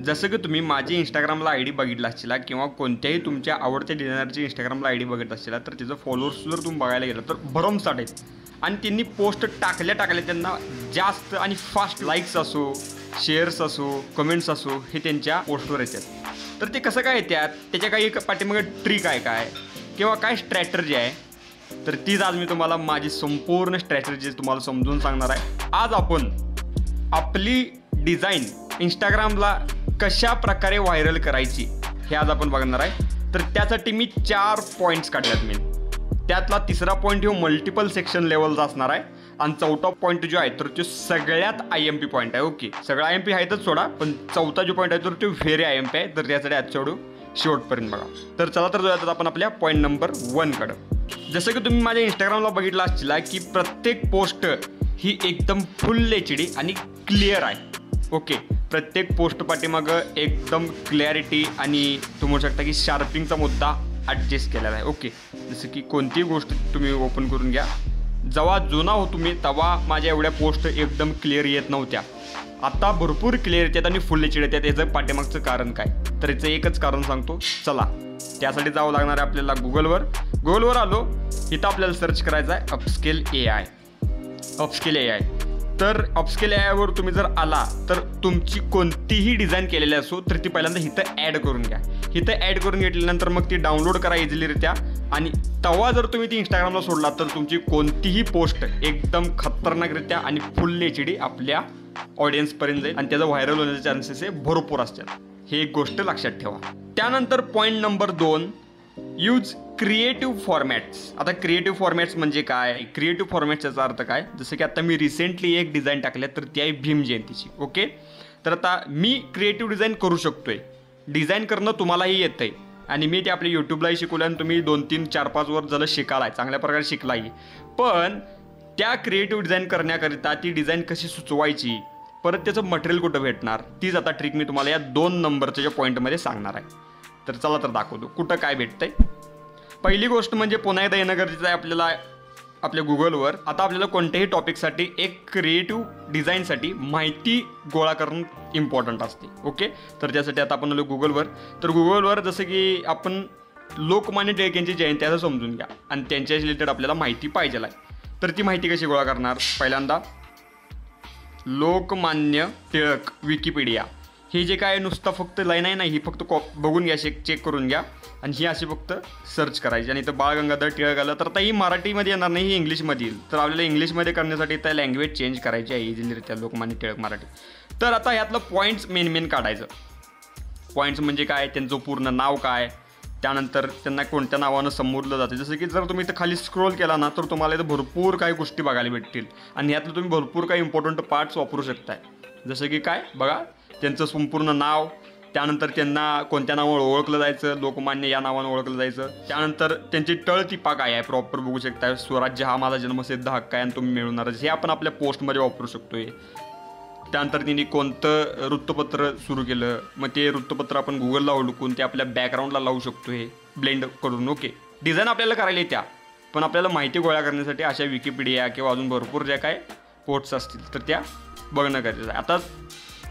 जसं की तुम्ही माझी इंस्टाग्रामला आय डी बघितला असला किंवा कोणत्याही तुमच्या आवडत्या डिझायनरची इंस्टाग्रामला आय डी बघत असला तर त्याचं फॉलोअर्स जर तुम्ही बघायला गेलं तर भरमसाठ आहेत आणि त्यांनी पोस्ट टाकल्या त्यांना जास्त आणि फास्ट लाईक्स असो, शेअर्स असो, कमेंट्स असो हे त्यांच्या पोस्टवर येतात. तर ते कसं काय येतात, त्याच्या काही पाठीमागे ट्रिक आहे काय किंवा काय स्ट्रॅटर्जी आहे, तर तीच आज मी तुम्हाला माझी संपूर्ण स्ट्रॅटर्जी तुम्हाला समजून सांगणार आहे. आज आपण आपली डिझाईन इंस्टाग्रामला कशा प्रकारे व्हायरल करायची हे आज आपण बघणार आहे. तर त्यासाठी मी 4 पॉईंट्स काढल्यात. मी त्यातला तिसरा पॉईंट हा मल्टिपल सेक्शन लेवलचा असणार आहे आणि चौथा पॉईंट जो आहे तर तो सगळ्यात IMP पॉईंट आहे. ओके, सगळा IMP आहेतच सोडा, पण चौथा जो पॉईंट आहे तर तो व्हेरी IMP आहे. तर त्यासाठी आज शेवटपर्यंत बघा. तर चला तर जाऊयात आपण आपल्या पॉईंट नंबर 1 कडे. जसं की तुम्ही माझ्या इंस्टाग्रामला बघितलं असला की प्रत्येक पोस्ट ही एकदम फुल HD आणि क्लिअर आहे. ओके, प्रत्येक पोस्ट पाठीमागं एकदम क्लॅरिटी आणि तुम्ही म्हणू शकता की शार्पिंगचा मुद्दा ॲडजस्ट केलेला आहे. ओके, जसं की कोणतीही गोष्ट तुम्ही ओपन करून घ्या. जेव्हा जुना हो तुम्ही तेव्हा माझ्या एवढ्या पोस्ट एकदम क्लिअर येत नव्हत्या, आता भरपूर क्लिअर येतात आणि फुल HD येतात. याचं पाठीमागचं कारण काय, तर याचं एकच कारण सांगतो. चला, त्यासाठी जावं लागणार आहे आपल्याला गुगलवर आलो. इथं आपल्याला सर्च करायचं आहे अपस्केल AI. तर अपस्केल AI वर तुम्ही जर आला तर तुमची कोणतीही डिझाईन केलेली असो तर ती पहिल्यांदा इथं ॲड करून घ्या. इथं ॲड करून घेतल्यानंतर मग ती डाउनलोड करा इझिलीरित्या आणि तेव्हा जर तुम्ही ती इंस्टाग्रामला सोडला तर तुमची कोणतीही पोस्ट एकदम खतरनाकरित्या आणि फुल HD आपल्या ऑडियन्सपर्यंत जाईल आणि त्याचा व्हायरल होण्याचे चान्सेस हे भरपूर असतात. हे एक गोष्ट लक्षात ठेवा. त्यानंतर point number 2, use creative formats. आता क्रिएटिव्ह फॉर्मॅट्स म्हणजे काय, क्रिएटिव्ह फॉर्मॅट्सचा अर्थ काय, जसं की आता मी रिसेंटली एक डिझाईन टाकल्या तर ती आहे भीम जयंतीची. ओके, तर आता मी क्रिएटिव्ह डिझाईन करू शकतोय, डिझाईन करणं तुम्हालाही येतं आहे आणि मी ते आपल्या यूट्यूबलाही शिकवलं आणि तुम्ही 2, 3, 4, 5 वर झालं शिकालाय, चांगल्या प्रकारे शिकलाही. पण त्या क्रिएटिव्ह डिझाईन करण्याकरिता ती डिझाईन कशी सुचवायची, परत त्याचं मटेरियल कुठं भेटणार, तीच आता ट्रिक मी तुम्हाला या 2 नंबरच्या पॉईंटमध्ये सांगणार आहे. तर चला तर दाखवतो कुठं काय भेटतंय. पहिली गोष्ट म्हणजे पुन्हा एकदा येणं गरजेचं आहे आपल्याला आपल्या गुगलवर. आता आपल्याला कोणत्याही टॉपिकसाठी एक क्रिएटिव्ह डिझाईनसाठी माहिती गोळा करणं इम्पॉर्टंट असते. ओके, तर त्यासाठी आता आपण आलो गुगलवर. तर गुगलवर जसं की आपण लोकमान्य टिळक यांची जयंती असं समजून घ्या आणि त्यांच्या रिलेटेड आपल्याला माहिती पाहिजे आहे. तर ती माहिती कशी गोळा करणार, पहिल्यांदा लोकमान्य टिळक विकिपीडिया. हे जे काय नुसतं फक्त लाईन आहे ना, ही फक्त बघून घ्या, चेक करून घ्या आणि ही अशी फक्त सर्च करायची. आणि इथं बाळ गंगाधर टिळक आलं तर आता ही मराठीमध्ये येणार नाही, ही इंग्लिशमध्ये येईल. तर आपल्याला इंग्लिशमध्ये करण्यासाठी त्या लँग्वेज चेंज करायची आहे इझिलीरित्या, लोकमान्य टिळक मराठी. तर आता ह्यातलं पॉईंट्स मेन काढायचं. पॉईंट्स म्हणजे काय, त्यांचं पूर्ण नाव काय, त्यानंतर त्यांना कोणत्या नावानं संबोधलं जाते. जसं की जर तुम्ही इथं खाली स्क्रोल केला ना तर तुम्हाला इथं भरपूर काही गोष्टी बघायला भेटतील आणि ह्यातलं तुम्ही भरपूर काही इम्पॉर्टंट पार्ट्स वापरू शकताय. जसं की काय बघा, त्यांचं संपूर्ण नाव, त्यानंतर त्यांना कोणत्या नावानं ओळखलं जायचं, लोकमान्य या नावानं ओळखलं जायचं. त्यानंतर त्यांची टळतीपा काय आहे प्रॉपर बघू शकताय. स्वराज्य हा माझा जन्मसिद्ध हक्क आहे आणि तुम्ही मिळवणारच, हे आपण आपल्या पोस्टमध्ये वापरू शकतोय. त्यानंतर त्यांनी कोणतं वृत्तपत्र सुरू केलं, मग ते वृत्तपत्र आपण गुगलला ओळखून ते आपल्या बॅकग्राऊंडला लावू शकतो, हे ब्लेंड करून. ओके, डिझाईन आपल्याला करायला येत्या, पण आपल्याला माहिती गोळा करण्यासाठी अशा विकिपीडिया किंवा अजून भरपूर ज्या काय पोस्ट्स असतील तर त्या बघणं गरजेचं आहे. आता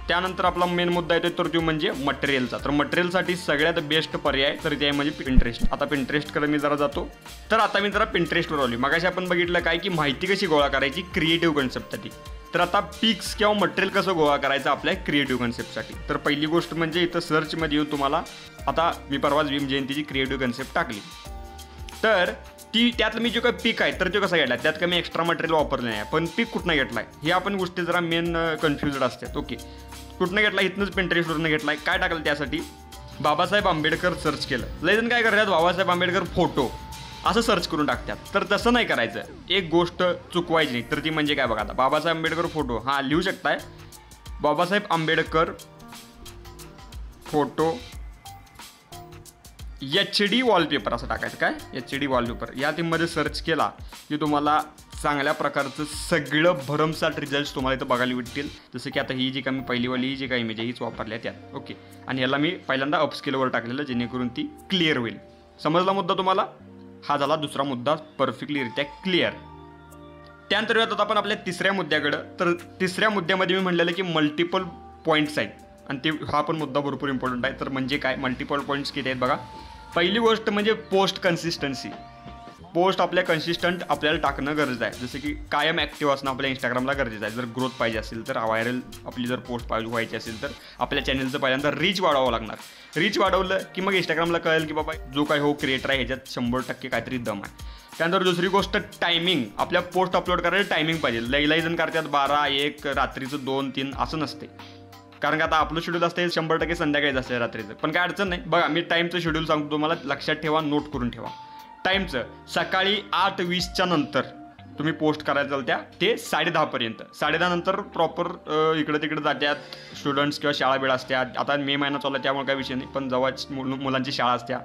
त्यानंतर आपला मेन मुद्दा येतो तर तो म्हणजे मटेरियलचा. तर मटेरियलसाठी सगळ्यात बेस्ट पर्याय तर ते आहे म्हणजे पिंटरेस्ट. आता पिंटरेस्टकडे मी जरा जातो. तर आता मी जरा पिंटरेस्टवर आलो. मगाशी आपण बघितलं काय की माहिती कशी गोळा करायची क्रिएटिव्ह कन्सेप्टसाठी. तर आता पिक्स किंवा मटेरियल कसं गोळा करायचं आपल्या क्रिएटिव्ह कन्सेप्टसाठी. तर पहिली गोष्ट म्हणजे इथं सर्चमध्ये येऊन तुम्हाला, आता मी परवाच भीम जयंतीची क्रिएटिव्ह कन्सेप्ट टाकली, तर त्यातलं मी जो काही पीक आहे तर तो कसा घेतला, त्यात काही मी एक्स्ट्रा मटेरियल वापरलं नाही, पण पीक कुठनं घेतला आहे हे आपण गोष्टी जरा मेन कन्फ्युजड असतात. ओके, कुठनं घेतला, इथनंच पिंटरेस्टवरनं घेतला आहे. काय टाकलं त्यासाठी, बाबासाहेब आंबेडकर सर्च केलं. लयजण काय करतात, बाबासाहेब आंबेडकर फोटो असं सर्च करून टाकतात. तर तसं नाही करायचं, एक गोष्ट चुकवायची नाही. तर ती म्हणजे काय बघा, आता बाबासाहेब आंबेडकर फोटो हा लिहू शकताय, Babasaheb Ambedkar photo HD wallpaper असं टाकायचं. काय HD वॉलपेपर या टीममध्ये सर्च केला की तुम्हाला चांगल्या प्रकारचं सगळं भरमसाठ रिझल्ट्स तुम्हाला इथं बघायला भेटतील. जसं की आता ही जी काय मी पहिलीवाली ही जी काय इमेज आहे हीच वापरल्या त्यात. ओके, आणि ह्याला मी पहिल्यांदा अपस्केलवर टाकलेलं जेणेकरून ती क्लिअर होईल. समजला मुद्दा तुम्हाला, हा झाला दुसरा मुद्दा परफेक्टलीरित्या क्लिअर. त्यानंतर येतात आपण आपल्या तिसऱ्या मुद्द्याकडं. तर तिसऱ्या मुद्द्यामध्ये मी म्हणलेलं की मल्टिपल पॉईंट्स आहेत. आणि ते हा पण मुद्दा भरपूर इम्पॉर्टंट आहे. तर म्हणजे काय, मल्टिपल पॉईंट्स किती आहेत बघा. पहिली गोष्ट म्हणजे पोस्ट कन्सिस्टन्सी. पोस्ट आपल्या कन्सिस्टंट आपल्याला टाकणं गरजेचं आहे. जसं की कायम ॲक्टिव्ह असणं आपल्या इंस्टाग्रामला गरजेचं आहे. जर ग्रोथ पाहिजे असेल तर, व्हायरल आपली जर पोस्ट पाहिजे व्हायची असेल तर आपल्या चॅनलचं पहिल्यांदा रीच वाढवावं लागणार. रीच वाढवलं की मग इंस्टाग्रामला कळेल की बाबा जो काही हो क्रिएटर आहे ह्याच्यात 100% काहीतरी दम आहे. त्यानंतर दुसरी गोष्ट टायमिंग. आपल्या पोस्ट अपलोड करायला टायमिंग पाहिजे. लई जण करतात 12, 1, रात्रीचं 2, 3 असं नसते. कारण का आता आपलं शेड्यूल असते 100% संध्याकाळीच असते रात्रीचं. पण काय अडचण नाही. बघा मी टाईमचं शेड्यूल सांगतो तुम्हाला, लक्षात ठेवा, नोट करून ठेवा. टाईमचं सकाळी 8:20च्या नंतर तुम्ही पोस्ट करायला चालत्या ते 10:30पर्यंत. 10:30 नंतर प्रॉपर इकडे तिकडे जात्यात स्टुडंट्स किंवा शाळा बिळा असतात. आता मे महिना चालला त्यामुळे काही विषय नाही, पण जेव्हा मुलांची शाळा असत्या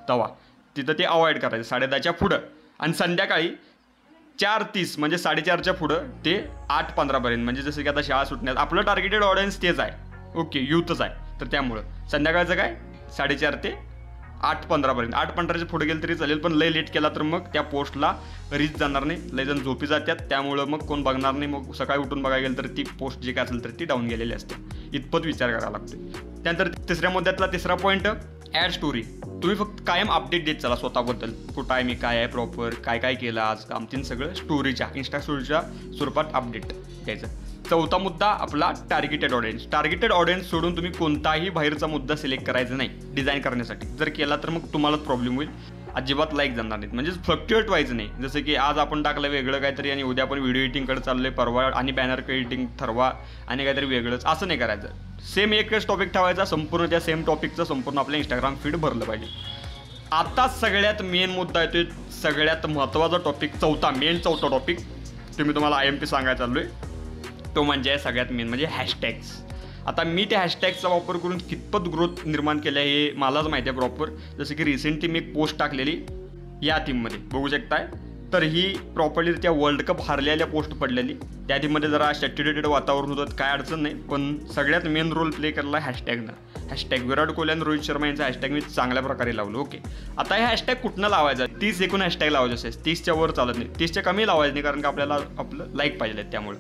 तेव्हा तिथं ते अवॉइड करायचं 10:30च्या पुढं. आणि संध्याकाळी 4:30 म्हणजे 4:30च्या पुढं ते 8:15पर्यंत. म्हणजे जसं की आता शाळा सुटण्यात आपलं टार्गेटेड ऑडियन्स तेच आहे, ओके, यूथच आहे. तर त्यामुळं संध्याकाळचं काय 4:30 ते 8:15पर्यंत. 8:15च्या पुढे गेलं तरी चालेल, पण लय लेट केला तर मग त्या पोस्टला रीच जाणार नाही. लय जण झोपी जातात, त्यामुळं मग कोण बघणार नाही. मग सकाळी उठून बघायला गेलं तर ती पोस्ट जी काय असेल तर ती डाऊन गेलेली असते. इतपत विचार करावा लागतो. त्यानंतर तिसऱ्या मुद्द्यातला तिसरा पॉईंट, ॲड स्टोरी. तुम्ही फक्त कायम अपडेट देत चला स्वतःबद्दल. कुठं आहे मी, काय आहे प्रॉपर, काय काय केलं आज काम, तीन सगळं स्टोरीच्या इंस्टा स्टोरीच्या स्वरूपात अपडेट द्यायचं. चौथा मुद्दा आपला टार्गेटेड ऑडियन्स. टार्गेटेड ऑडियन्स सोडून तुम्ही कोणताही बाहेरचा मुद्दा सिलेक्ट करायचा नाही डिझाईन करण्यासाठी. जर केला तर मग तुम्हालाच प्रॉब्लेम होईल. अजिबात लाईक जाणार नाहीत. म्हणजे फ्लक्च्युएट व्हायचं नाही. जसं की आज आपण टाकलं वेगळं काहीतरी आणि उद्या आपण व्हिडिओ एडिटिंगकडे चाललोय, परवा आणि बॅनर एडिटिंग ठरवा आणि काहीतरी वेगळंच, असं नाही करायचं. सेम एकच टॉपिक ठेवायचा, संपूर्ण त्या सेम टॉपिकचं संपूर्ण आपलं इंस्टाग्राम फीड भरलं पाहिजे. आता सगळ्यात मेन मुद्दा येतोय, सगळ्यात महत्त्वाचा टॉपिक, चौथा टॉपिक तुम्ही तुम्हाला IMP सांगायला चाललोय. तो म्हणजे सगळ्यात मेन म्हणजे हॅशटॅग्स. आता मी त्या हॅशटॅगचा वापर करून कितपत ग्रोथ निर्माण केल्या हे मलाच माहिती आहे प्रॉपर. जसं की रिसेंटली मी एक पोस्ट टाकलेली या थीममध्ये बघू शकताय. तर ही प्रॉपरली त्या वर्ल्ड कप हारलेल्या पोस्ट पडलेली. त्या थीममध्ये जरा सॅच्युरेटेड वातावरण होतं, काय अडचण नाही. पण सगळ्यात मेन रोल प्ले करला हॅशटॅगनं. हॅशटॅग विराट कोहली आणि रोहित शर्मा यांचा हॅशटॅग मी चांगल्या प्रकारे लावलो. ओके, आता हे हॅशटॅग कुठनं लावायचा, 30 एकूण हॅशटॅग लावायचं असेल. 30च्या वर चालत नाही, 30च्या कमी लावायचं नाही, कारण का आपल्याला आपलं लाईक पाहिजे. त्यामुळे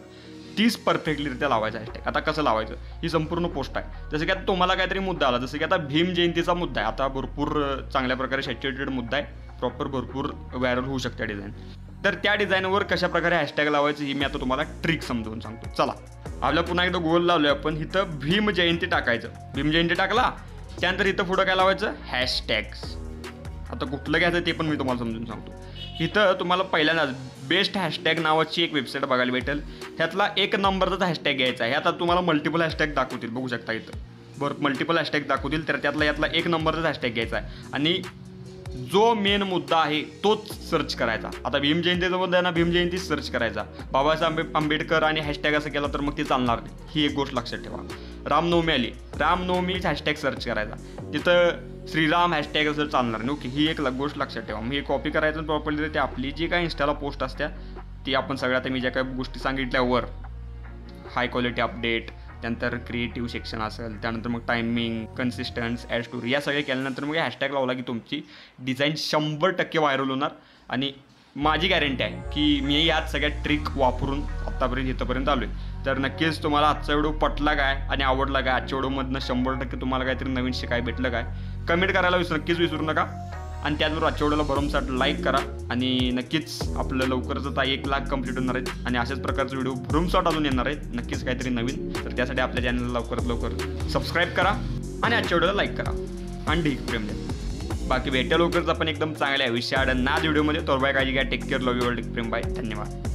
30 परफेक्टलीरित्या लावायचं हॅशटॅग. आता कसं लावायचं ही संपूर्ण पोस्ट आहे. जसं की आता तुम्हाला काहीतरी मुद्दा आला, जसं की आता भीम जयंतीचा मुद्दा आहे. आता भरपूर चांगल्या प्रकारे सॅच्युरेटेड मुद्दा आहे, प्रॉपर भरपूर व्हायरल होऊ शकते डिझाईन. तर त्या डिझाईनवर कशा प्रकारे हॅशटॅग लावायचं ही मी आता तुम्हाला ट्रिक समजावून सांगतो. चला, आपल्या पुन्हा एकदा गोल लावलोय आपण. इथं भीम जयंती टाकायचं. भीम जयंती टाकला, त्यानंतर इथं पुढं काय लावायचं, हॅशटॅग्स. आता कुठलं घ्यायचं ते पण मी तुम्हाला समजून सांगतो. इथं तुम्हाला पहिल्यांदाच बेस्ट हॅशटॅग नावाची एक वेबसाईट बघायला भेटेल. ह्यातला 1 नंबरचाच हॅशटॅग घ्यायचा आहे. आता तुम्हाला मल्टिपल हॅशटॅग दाखवतील, बघू शकता इथं मल्टिपल हॅशटॅग दाखवतील. तर यातला 1 नंबरचाच हॅशटॅग घ्यायचा आहे आणि जो मेन मुद्दा आहे तोच सर्च करायचा. आता भीम जयंतीचा मुद्दा आहे ना, भीम जयंती सर्च करायचा. बाबासाहेब आंबेडकर आणि हॅशटॅग असं केला तर मग ते चालणार नाही. ही एक गोष्ट लक्षात ठेवा. रामनवमी आली, रामनवमीच हॅशटॅग सर्च करायचा. तिथं श्रीराम हॅशटॅग असं चालणार नाही. ओके, ही एक गोष्ट लक्षात ठेवा. मी हे कॉपी करायचं प्रॉपरली. ते आपली जी काय इंस्टाला पोस्ट असत्या ती आपण सगळ्यात मी ज्या काही गोष्टी सांगितल्यावर हाय क्वालिटी अपडेट, त्यानंतर क्रिएटिव्ह सेक्शन असेल, त्यानंतर मग टायमिंग, कन्सिस्टन्स, ॲड स्टोरी या सगळे केल्यानंतर मग हॅशटॅग लावला की तुमची डिझाईन 100% व्हायरल होणार. आणि माझी गॅरंटी आहे की मी यात सगळ्या ट्रिक वापरून आत्तापर्यंत इथंपर्यंत आलो आहे. तर नक्कीच तुम्हाला आजचा व्हिडिओ पटला काय आणि आवडला काय, आजच्या व्हिडिओमधनं 100% तुम्हाला काहीतरी नवीन शिकाय भेटलं काय, कमेंट करायला नक्कीच विसरू नका. आणि त्याचबरोबर आजच्या व्हिडिओला भरमसाठ लाईक करा. आणि नक्कीच आपलं लवकरच आता 1 लाख कंप्लीट होणार आहेत आणि अशाच प्रकारचे व्हिडिओ भरमसाठ अजून येणार आहेत, नक्कीच काहीतरी नवीन. तर त्यासाठी आपल्या चॅनलला लवकरात लवकर सबस्क्राईब करा आणि आजच्या व्हिडिओला लाईक करा आणि ढीक प्रेम द्या. बाकी भेटल्या लवकरच आपण एकदम चांगल्या विषयाड नाद व्हिडिओमध्ये. तर बाय, काळजी घ्या, take care, love you all, ढीक प्रेम, बाय, धन्यवाद.